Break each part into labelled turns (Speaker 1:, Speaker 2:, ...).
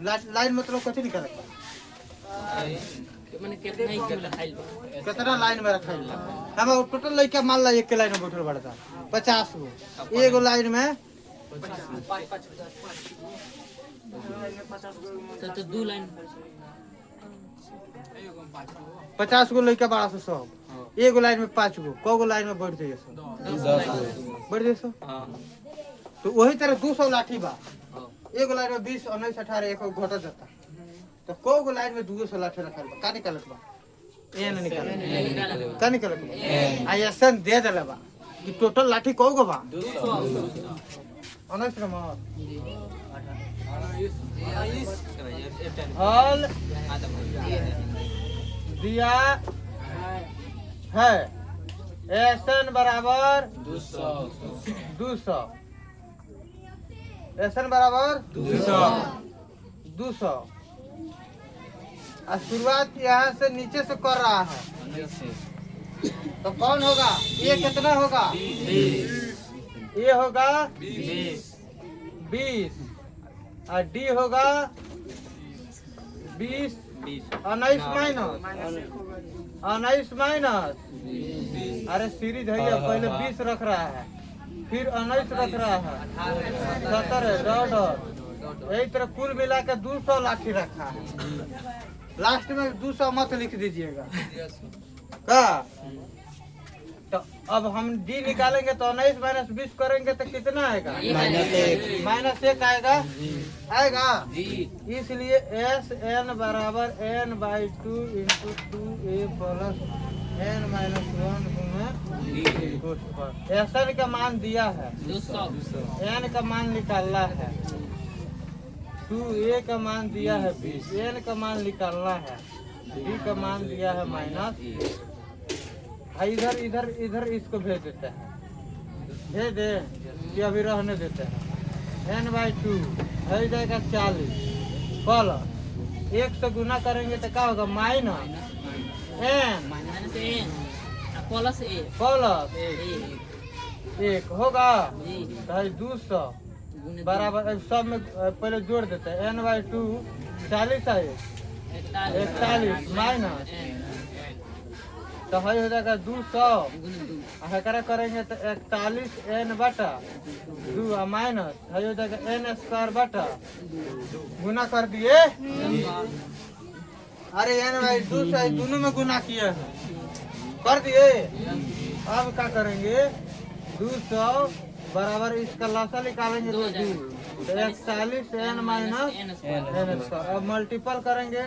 Speaker 1: Line मतलब कथी निकाले
Speaker 2: माने
Speaker 1: कितना लाइन में रखा हम टोटल लड़का मान ला एक के लाइन में बैठल पड़ता 50 गो एगो लाइन में
Speaker 2: तो 2 लाइन
Speaker 1: 50 गो लड़का 1200 एगो लाइन में 5 गो को गो लाइन में बैठ जाइए
Speaker 3: 10
Speaker 1: बैठ जाइए तो वही तरह 200 लाठी बा एगो लाइन में 20 19 18 एक घटा जाता तो को गो लाइन में 200 लाठी रखल बा का निकालत बा एन निकाल का निकालत बा आयसन दे देले बा कि टोटल लाठी को गो बा 200 19 नंबर हल दिया है एसन बराबर 200 एसन बराबर 200 और शुरुआत यहाँ से नीचे से कर रहा है तो कौन होगा ये कितना होगा ये होगा 20 और डी होगा 20 19 माइनस अरे सीरीज है ये पहले 20 रख रहा है फिर 19 रख रहा है 17 डॉट यही तरह कुल मिला के 200 लाठी रखा है लास्ट में 200 मत लिख दीजिएगा का तो अब हम डी निकालेंगे तो 19 माइनस 20 करेंगे तो कितना आएगा माइनस 1 आएगा आएगा इसलिए एस एन बराबर n by 2 into 2a plus n minus 1 गुना एस एन का मान दिया है 200 n का मान निकालना है 2a का मान दिया है 20 n का मान निकालना है d का मान दिया है माइनस इधर इधर इधर इसको भेज देते हैं भेज दे कि अभी रहने देते हैं n बाई 2 हो जाएगा 40 प्लस 1 से गुना करेंगे तो क्या होगा माइनस n प्लस 1 होगा तो 200 बराबर सब में पहले जोड़ देते हैं n बाई 2 40 है 41 माइनस तो है हो जाएगा 200 हकरा करेंगे तो 41 n बटा 2 माइनस है हो जाएगा n स्क्वायर बटा गुना कर दिए अरे n बाई 2 से दोनों में गुना किए हैं कर दिए अब क्या करेंगे 200 बराबर इसका लासा निकालेंगे तो 41 n माइनस n स्क्वायर अब मल्टीपल करेंगे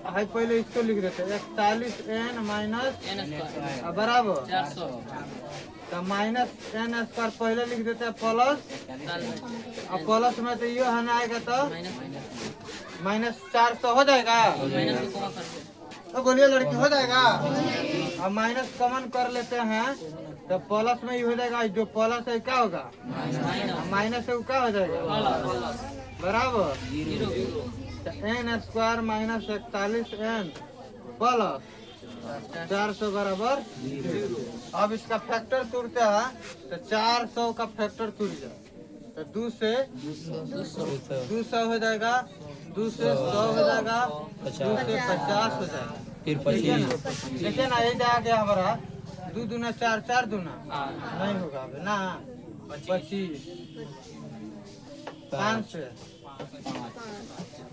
Speaker 1: हाई पहले इसको लिख देते 41 n माइनस बराबर तो माइनस n स्क्वायर पहले लिख देते हैं प्लस अब प्लस में तो ये है आएगा तो माइनस 400 हो जाएगा तो बोलिए लड़की हो जाएगा अब माइनस कॉमन कर लेते हैं तो प्लस में ही हो जाएगा जो प्लस है क्या होगा माइनस है वो क्या हो जाएगा बराबर n square minus 41 n plus 400 बराबर अब इसका फैक्टर तोड़ते हैं तो 400 का फैक्टर टूट जाए तो 2 से 200 हो जाएगा 2 से 100 हो जाएगा 2 से 50 हो जाएगा
Speaker 3: फिर
Speaker 1: देखिए ना ये जा गया हमारा 2 दूना 4 4 दूना नहीं होगा अभी ना 25 5 से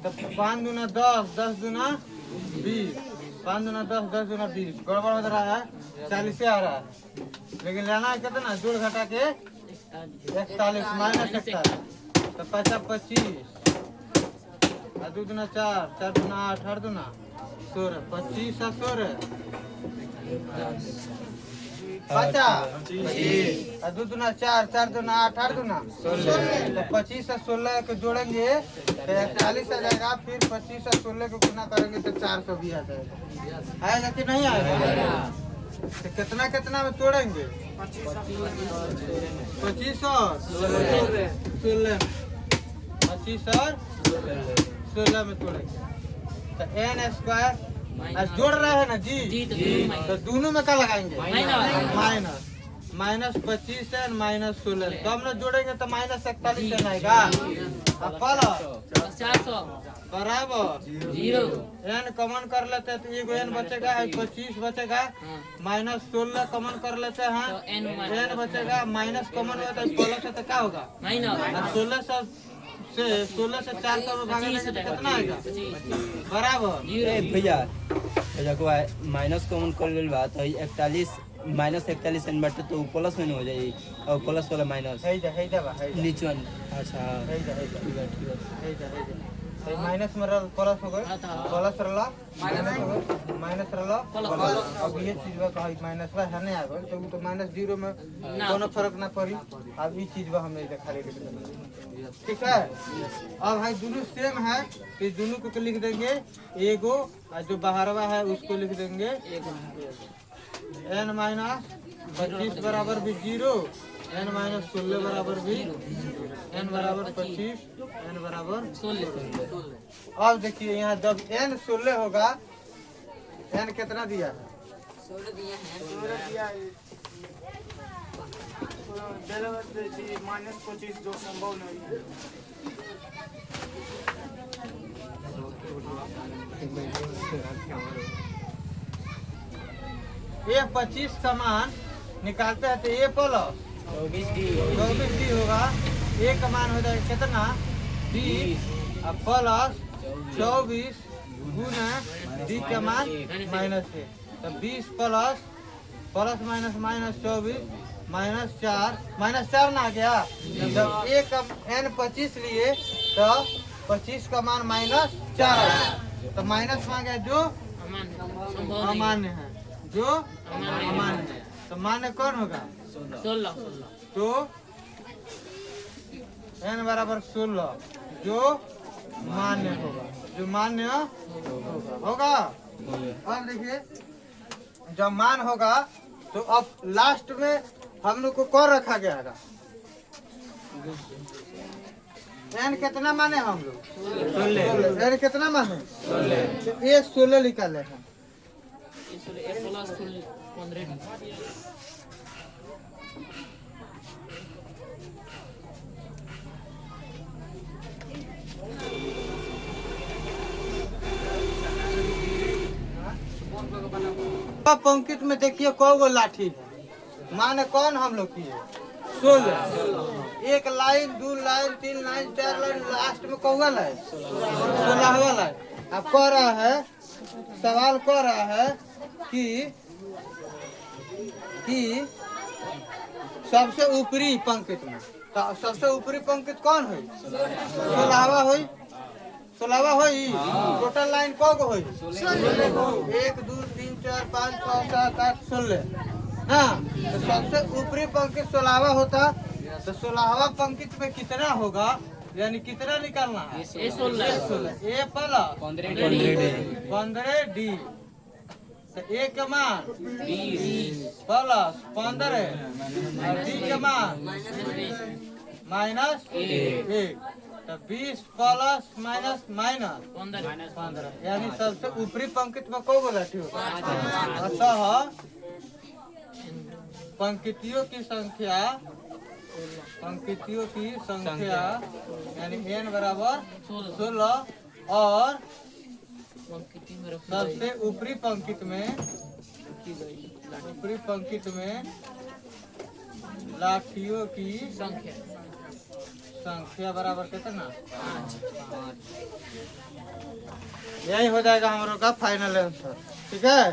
Speaker 1: तो 5 दूना 10 10 दूना 20 5 दूना 10 10 दूना 20 गड़बड़ हो रहा है 40 से आ रहा है लेकिन लेना है कितना जोड़ घटा के 41 माइनस 41 तो 25 2 दूना 4 4 दूना 8 8 दूना 16 25 और 16 50 2 दूना 4 4 दूना 8 8 दूना 16 तो 25 और 16 को जोड़ेंगे तो 41 आ जाएगा फिर 25 और 16 को गुना करेंगे तो 400 भी आ जाएगा आएगा कि नहीं आएगा तो कितना कितना में तोड़ेंगे 25 और 16 25 और 16 में तोड़ेंगे तो n स्क्वायर जोड़ रहे हैं ना जी तो दोनों में क्या लगाएंगे माइनस माइनस 25 है माइनस 16 तो हम लोग जोड़ेंगे तो माइनस 41 आएगा प्लस
Speaker 2: 400
Speaker 1: बराबर
Speaker 2: 0
Speaker 1: एन कॉमन कर लेते हैं तो एगो एन बचेगा 25 बचेगा माइनस 16 कॉमन कर लेते हैं
Speaker 2: तो n
Speaker 1: एन बचेगा माइनस कॉमन होता है प्लस है तो क्या होगा
Speaker 2: माइनस
Speaker 1: 16 से 400 में भागेंगे तो कितना आएगा बराबर
Speaker 3: भैया भैया को माइनस कॉमन कर ले बा तो 41 माइनस 41 एन बटे तो प्लस में हो जाई और प्लस वाला माइनस
Speaker 1: है जा
Speaker 3: नीचे अच्छा
Speaker 1: है जा
Speaker 3: ठीक है
Speaker 1: माइनस में प्लस हो गए प्लस रला माइनस रला प्लस अब ये चीज का कही माइनस बा है नहीं आ गए तो वो तो माइनस 0 में कोनो फर्क ना पड़ी अब ये चीज बा हमने इधर खाली लिख देंगे ठीक है अब भाई दोनों सेम है तो दोनों को लिख देंगे एगो और जो बाहरवा है उसको लिख देंगे n माइनस 25 बराबर भी 0 n माइनस 16 बराबर भी n बराबर 25 n बराबर
Speaker 2: 16
Speaker 1: अब देखिए यहाँ जब n 16 होगा n कितना दिया है
Speaker 2: 16 दिया है
Speaker 4: माइनस 25 जो संभव नहीं है
Speaker 1: ये 25 का मान निकालते हैं तो ये प्लस 24 डी होगा ए का मान हो जाएगा कितना 20 और प्लस 24 गुना डी का मान माइनस है तो 20 प्लस माइनस माइनस 24 -4 ना आ गया जब ए का n 25 लिए तो 25 का मान -4 आया तो माइनस में गया जो अमान्य है जो अमान्य है तो मान्य कौन होगा
Speaker 2: 16
Speaker 1: तो n बराबर 16 जो मान्य होगा जो मान्य होगा अब देखिए जब मान होगा तो अब लास्ट में हम लोग को कौन रखा गया है n कितना माने हम लोग n कितना माने तो ये 16 निकाले हैं
Speaker 2: प्लस 15
Speaker 1: पंक्ति में देखिए कौ गो लाठी है माने कौन हम लोग किए 16 एक line 2 line 3 line 4 line last में कौवा लाइन 16वां लाइन अब कह रहा है सवाल कह रहा है कि सबसे ऊपरी पंक्ति में तो सबसे ऊपरी पंक्ति कौन है 16वां होई टोटल लाइन कौ गो होई 1 2 3 4 5 6 7 8 16 हाँ तो सबसे ऊपरी पंक्ति 16वां होता तो 16वां पंक्ति में कितना होगा यानी कितना निकालना है
Speaker 2: ए 16
Speaker 1: ए प्लस 15 डी तो ए का मान
Speaker 2: 20
Speaker 1: प्लस 15 और डी का मान माइनस 1 तो 20 प्लस माइनस 15 यानी सबसे ऊपरी पंक्ति में कौ गो लाठी होगा अतः पंक्तियों की संख्या यानी n बराबर 16 और सबसे ऊपरी पंक्ति में लाठियों की संख्या बराबर कितना 5 यही हो जाएगा हम लोग का फाइनल आंसर ठीक है।